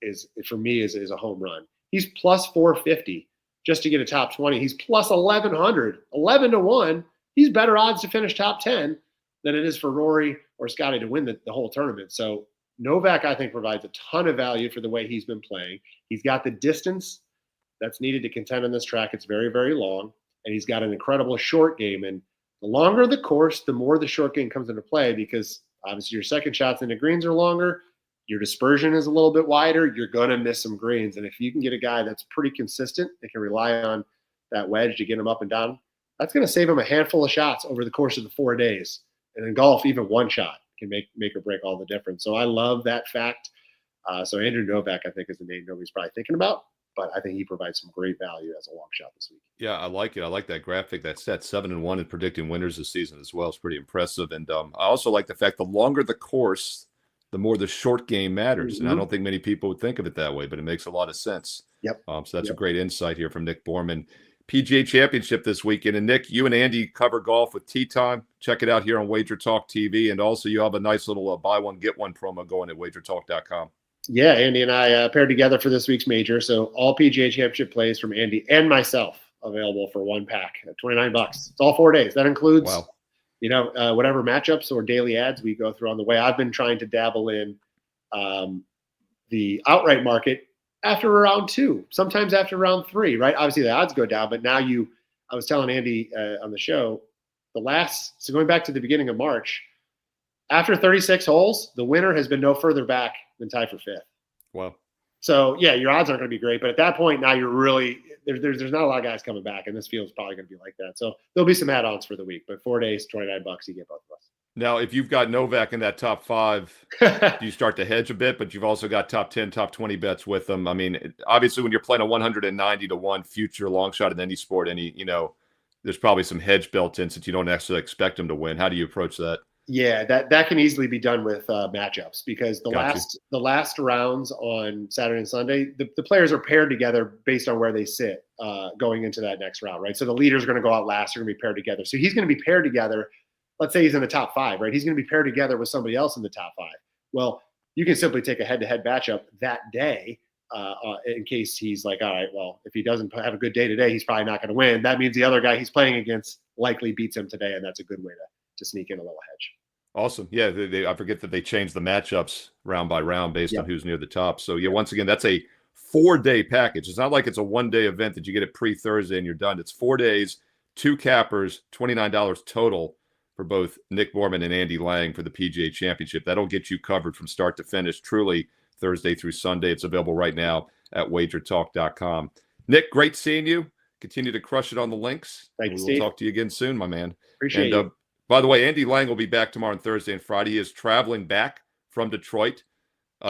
S4: is for me is a home run. He's plus 450 just to get a top 20. He's plus 1,100, 11-1. He's better odds to finish top 10 than it is for Rory or Scotty to win the whole tournament. So Novak, I think, provides a ton of value for the way he's been playing. He's got the distance that's needed to contend on this track. It's very, very long, and he's got an incredible short game. And the longer the course, the more the short game comes into play, because obviously your second shots into greens are longer. Your dispersion is a little bit wider. You're going to miss some greens. And if you can get a guy that's pretty consistent and can rely on that wedge to get him up and down, that's going to save him a handful of shots over the course of the 4 days. And in golf, even one shot can make or break all the difference. So I love that fact. So Andrew Novak, I think, is the name nobody's probably thinking about, but I think he provides some great value as a long shot this week.
S1: Yeah, I like it. I like that graphic. That set 7-1 in predicting winners this season as well. It's pretty impressive. And I also like the fact the longer the course, the more the short game matters.
S4: Mm-hmm.
S1: And I don't think many people would think of it that way, but it makes a lot of sense.
S4: Yep.
S1: So that's a great insight here from Nick Borrman. PGA Championship this weekend. And Nick, you and Andy cover golf with Tee Time. Check it out here on WagerTalk TV. And also you have a nice little buy one, get one promo going at WagerTalk.com.
S4: Yeah, Andy and I paired together for this week's major. So all PGA Championship plays from Andy and myself available for one pack at $29. It's all 4 days. That includes, whatever matchups or daily ads we go through on the way. I've been trying to dabble in the outright market after round 2, sometimes after round 3, right? Obviously the odds go down, but now I was telling Andy on the show, so going back to the beginning of March, after 36 holes, the winner has been no further back than tied for 5th.
S1: Wow.
S4: So yeah, your odds aren't going to be great, but at that point now you're really there's not a lot of guys coming back, and this field is probably going to be like that. So there'll be some add-ons for the week, but 4 days, $29, you get both of us.
S1: Now, if you've got Novak in that top 5, do you start to hedge a bit? But you've also got top 10, top 20 bets with them. I mean, obviously, when you're playing a 190-1 future long shot in any sport, there's probably some hedge built in since you don't necessarily expect them to win. How do you approach that?
S4: Yeah, that can easily be done with matchups, because the last rounds on Saturday and Sunday, the players are paired together based on where they sit going into that next round, right? So the leader's going to go out last. They're going to be paired together. So he's going to be paired together. Let's say he's in the top 5, right? He's going to be paired together with somebody else in the top 5. Well, you can simply take a head-to-head matchup that day in case he's like, all right, well, if he doesn't have a good day today, he's probably not going to win. That means the other guy he's playing against likely beats him today, and that's a good way to sneak in a little hedge.
S1: Awesome. Yeah, I forget that they changed the matchups round by round based on who's near the top. So, yeah, once again, that's a 4-day package. It's not like it's a one-day event that you get it pre-Thursday and you're done. It's 4 days, 2 cappers, $29 total for both Nick Borrman and Andy Lang for the PGA Championship. That'll get you covered from start to finish, truly Thursday through Sunday. It's available right now at WagerTalk.com. Nick, great seeing you. Continue to crush it on the links.
S4: Thank you,
S1: We'll
S4: Steve.
S1: talk to you again soon, my man.
S4: Appreciate it.
S1: By the way, Andy Lang will be back tomorrow on Thursday and Friday. He is traveling back from Detroit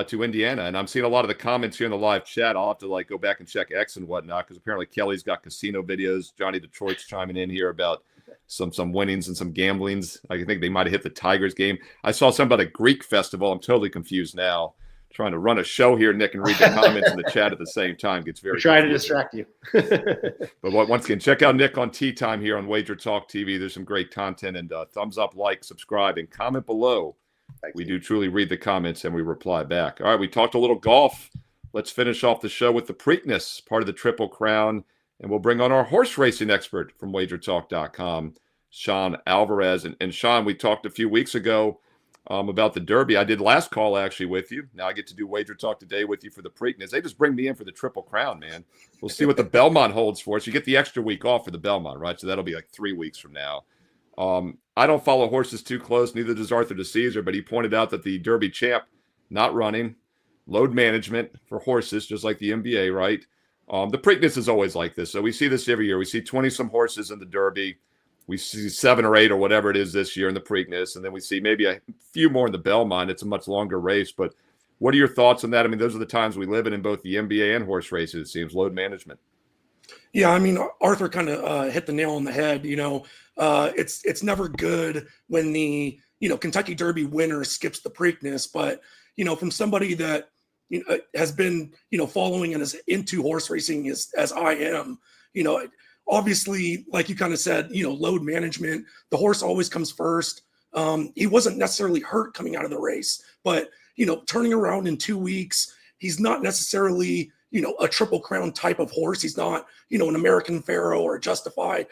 S1: to Indiana. And I'm seeing a lot of the comments here in the live chat. I'll have to go back and check X and whatnot, because apparently Kelly's got casino videos. Johnny Detroit's chiming in here about some winnings and some gamblings. I think they might have hit the Tigers game. I saw something about a Greek festival. I'm totally confused now. Trying to run a show here, Nick, and read the comments in the chat at the same time gets very.
S4: We're trying to distract you.
S1: But once again, check out Nick on Tee Time here on Wager Talk TV. There's some great content, and thumbs up, like, subscribe, and comment below. We do truly read the comments and we reply back. All right, we talked a little golf. Let's finish off the show with the Preakness, part of the Triple Crown, and we'll bring on our horse racing expert from WagerTalk.com, Sean Alvarez. And Sean, we talked a few weeks ago about the Derby. I did last call actually with you. Now I get to do Wager Talk today with you for the Preakness. They just bring me in for the Triple Crown, man. We'll see what the Belmont holds for us. You get the extra week off for the Belmont, right? So that'll be like 3 weeks from now. I don't follow horses too close, neither does Art DiCesare, but he pointed out that the Derby champ not running, load management for horses, just like the NBA, right? The Preakness is always like this. So we see this every year. We see 20-some horses in the Derby. we see 7 or 8 or whatever it is this year in the Preakness, and then we see maybe a few more in the Belmont. It's a much longer race, but what are your thoughts on that? I mean, those are the times we live in both the NBA and horse races, it seems, load management.
S5: Yeah, I mean, Arthur kind of hit the nail on the head. It's never good when the Kentucky Derby winner skips the Preakness, but from somebody that has been following and is into horse racing as I am, obviously, like you kind of said, load management. The horse always comes first. He wasn't necessarily hurt coming out of the race, but turning around in 2 weeks, he's not necessarily a Triple Crown type of horse. He's not, an American Pharaoh or a Justified.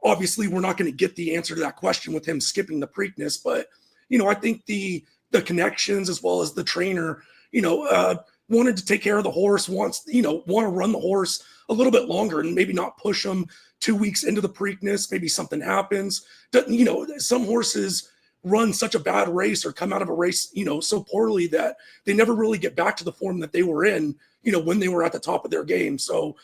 S5: Obviously, we're not going to get the answer to that question with him skipping the Preakness, but, I think the connections as well as the trainer, wanted to take care of the horse, want to run the horse a little bit longer and maybe not push him 2 weeks into the Preakness. Maybe something happens. Some horses run such a bad race or come out of a race, so poorly that they never really get back to the form that they were in, when they were at the top of their game. So,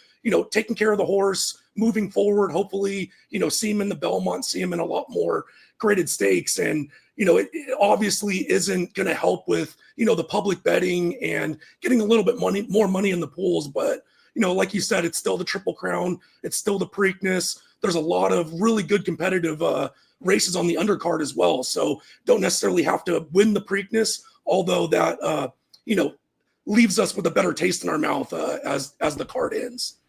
S5: taking care of the horse, moving forward, hopefully, see him in the Belmont, see him in a lot more graded stakes. And, it obviously isn't going to help with, the public betting and getting a little bit more money in the pools. But, like you said, it's still the Triple Crown. It's still the Preakness. There's a lot of really good competitive races on the undercard as well. So don't necessarily have to win the Preakness, although that, leaves us with a better taste in our mouth as the card ends.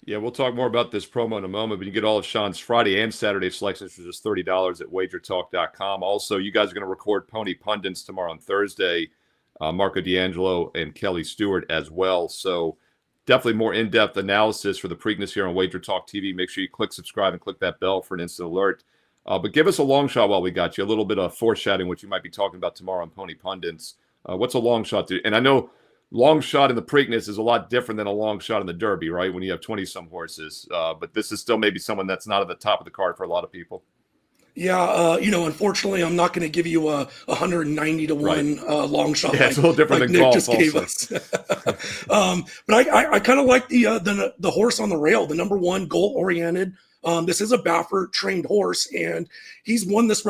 S1: Yeah, we'll talk more about this promo in a moment, but you get all of Sean's Friday and Saturday selections for just $30 at WagerTalk.com. Also, you guys are going to record Pony Pundits tomorrow on Thursday, Marco D'Angelo and Kelly Stewart as well. So definitely more in-depth analysis for the Preakness here on Wager Talk TV. Make sure you click subscribe and click that bell for an instant alert. But give us a long shot while we got you, a little bit of foreshadowing, what you might be talking about tomorrow on Pony Pundits. What's a long shot, dude? And I know long shot in the Preakness is a lot different than a long shot in the Derby, right? When you have 20-some horses. But this is still maybe someone that's not at the top of the card for a lot of people.
S5: Yeah, unfortunately, I'm not going to give you a 190 to 1 long shot.
S1: Yeah, it's a little different than
S5: Nick
S1: golf.
S5: Just gave us. But I kind of like the horse on the rail, the number 1 goal oriented. This is a Baffert trained horse, and he's won this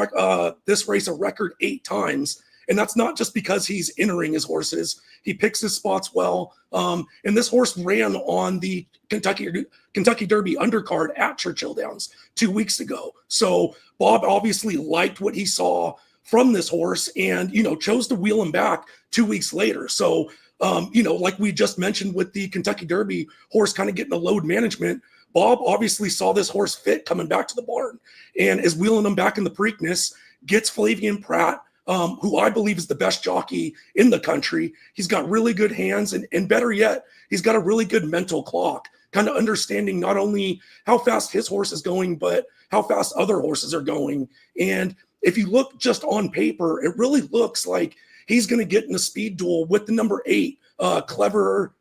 S5: race a record 8 times. And that's not just because he's entering his horses. He picks his spots well. And this horse ran on the Kentucky Derby undercard at Churchill Downs 2 weeks ago. So Bob obviously liked what he saw from this horse and, chose to wheel him back 2 weeks later. So, like we just mentioned with the Kentucky Derby horse kind of getting a load management, Bob obviously saw this horse fit coming back to the barn and is wheeling him back in the Preakness, gets Flavian Pratt, who I believe is the best jockey in the country. He's got really good hands, and better yet, he's got a really good mental clock, kind of understanding not only how fast his horse is going, but how fast other horses are going. And if you look just on paper, it really looks like he's going to get in a speed duel with the number 8, Clever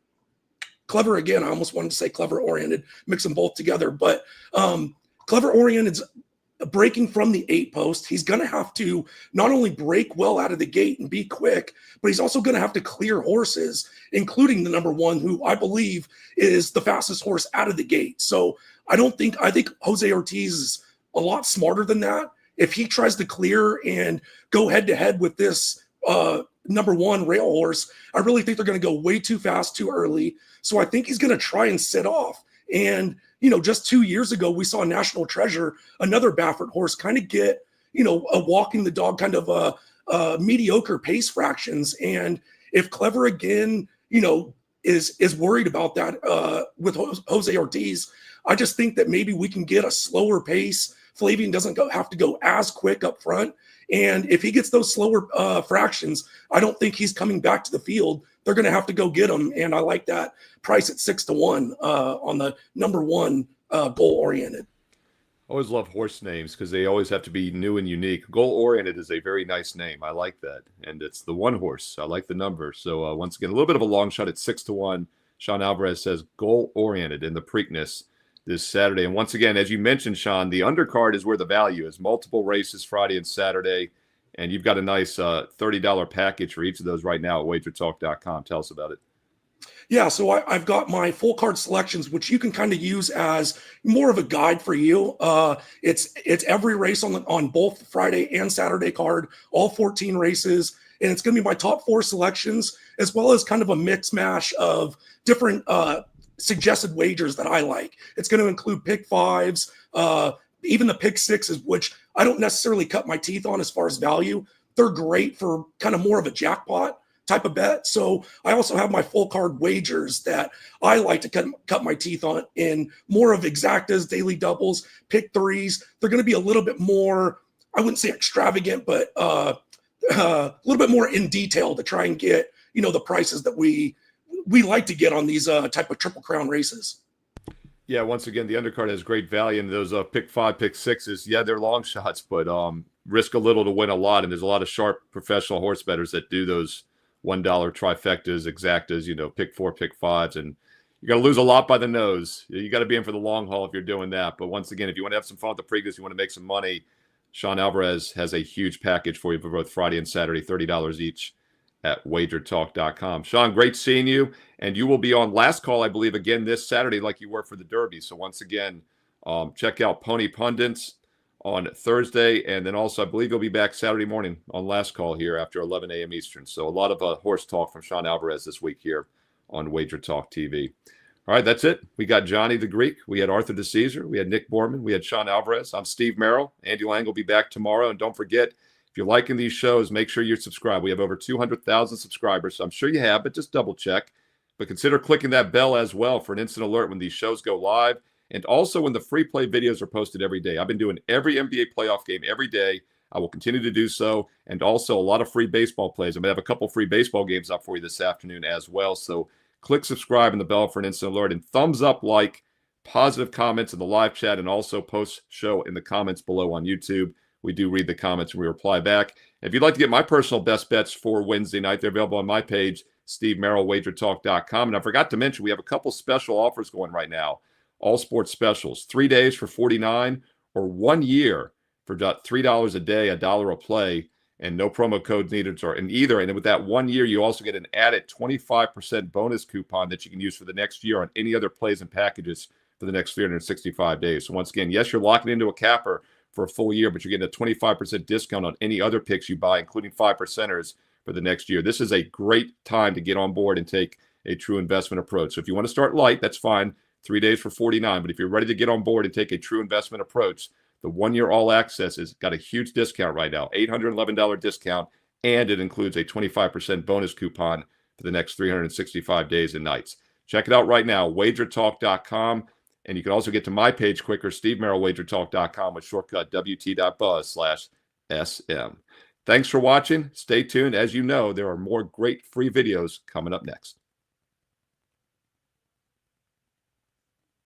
S5: again. I almost wanted to say Clever Oriented, mix them both together, but Clever Oriented's breaking from the 8 post. He's going to have to not only break well out of the gate and be quick, but he's also going to have to clear horses, including the number 1, who I believe is the fastest horse out of the gate. So I think Jose Ortiz is a lot smarter than that. If he tries to clear and go head to head with this number 1 rail horse, I really think they're going to go way too fast, too early. So I think he's going to try and sit off. And just 2 years ago, we saw National Treasure, another Baffert horse, kind of get, a walking the dog kind of mediocre pace fractions. And if Clever again, is worried about that with Jose Ortiz, I just think that maybe we can get a slower pace. Flavian doesn't have to go as quick up front. And if he gets those slower fractions, I don't think he's coming back to the field. They're going to have to go get him. And I like that price at 6 to 1 on the number 1 goal oriented.
S1: I always love horse names because they always have to be new and unique. Goal oriented is a very nice name. I like that. And it's the 1 horse. I like the number. So once again, a little bit of a long shot at 6 to 1. Sean Alvarez says goal oriented in the Preakness this Saturday. And once again, as you mentioned, Sean, the undercard is where the value is. Multiple races Friday and Saturday. And you've got a nice $30 package for each of those right now at WagerTalk.com. Tell us about it.
S5: Yeah, so I've got my full card selections, which you can kind of use as more of a guide for you. It's every race on both Friday and Saturday card, all 14 races, and it's going to be my top 4 selections, as well as kind of a mix mash of different suggested wagers that I like. It's going to include pick 5s, even the pick 6s, which I don't necessarily cut my teeth on as far as value. They're great for kind of more of a jackpot type of bet. So I also have my full card wagers that I like to cut my teeth on in more of exactas, daily doubles, pick 3s. They're going to be a little bit more, I wouldn't say extravagant, but a little bit more in detail to try and get, the prices that we like to get on these type of Triple Crown races.
S1: Yeah, once again, the undercard has great value, and those pick 5, pick 6s, yeah, they're long shots, but risk a little to win a lot, and there's a lot of sharp professional horse bettors that do those $1 trifectas, exactas, pick 4, pick 5s, and you got to lose a lot by the nose. You got to be in for the long haul if you're doing that. But once again, if you want to have some fun with the Preakness, you want to make some money, Sean Alvarez has a huge package for you for both Friday and Saturday, $30 each at WagerTalk.com. Sean, great seeing you, and you will be on Last Call, I believe, again this Saturday like you were for the Derby. So once again, check out Pony Pundits on Thursday, and then also I believe you'll be back Saturday morning on Last Call here after 11 a.m. Eastern. So a lot of horse talk from Sean Alvarez this week here on Wager Talk TV. All right, that's it. We got Gianni the Greek. We had Art DiCesare. We had Nick Borrman. We had Sean Alvarez. I'm Steve Merril. Andy Lang will be back tomorrow. And don't forget, if you're liking these shows, make sure you're subscribed. We have over 200,000 subscribers, so I'm sure you have, but just double check. But consider clicking that bell as well for an instant alert when these shows go live. And also when the free play videos are posted every day. I've been doing every NBA playoff game every day. I will continue to do so. And also a lot of free baseball plays. I'm going to have a couple free baseball games up for you this afternoon as well. So click subscribe and the bell for an instant alert. And thumbs up, like, positive comments in the live chat, and also post show in the comments below on YouTube. We do read the comments and we reply back. If you'd like to get my personal best bets for Wednesday night, they're available on my page, Steve Merril, WagerTalk.com. And I forgot to mention, we have a couple special offers going right now. All sports specials, 3 days for $49 or 1 year for $3 a day, $1 a play, and no promo code needed in either. And with that 1 year, you also get an added 25% bonus coupon that you can use for the next year on any other plays and packages for the next 365 days. So once again, yes, you're locking into a capper for a full year, but you're getting a 25% discount on any other picks you buy, including 5%ers for the next year. This is a great time to get on board and take a true investment approach. So if you want to start light, that's fine. 3 days for $49. But if you're ready to get on board and take a true investment approach, the 1 year all access has got a huge discount right now, $811 discount, and it includes a 25% bonus coupon for the next 365 days and nights. Check it out right now, WagerTalk.com. And you can also get to my page quicker, Steve Merril, WagerTalk.com with shortcut WT.buzz/SM. Thanks for watching. Stay tuned. As you know, there are more great free videos coming up next.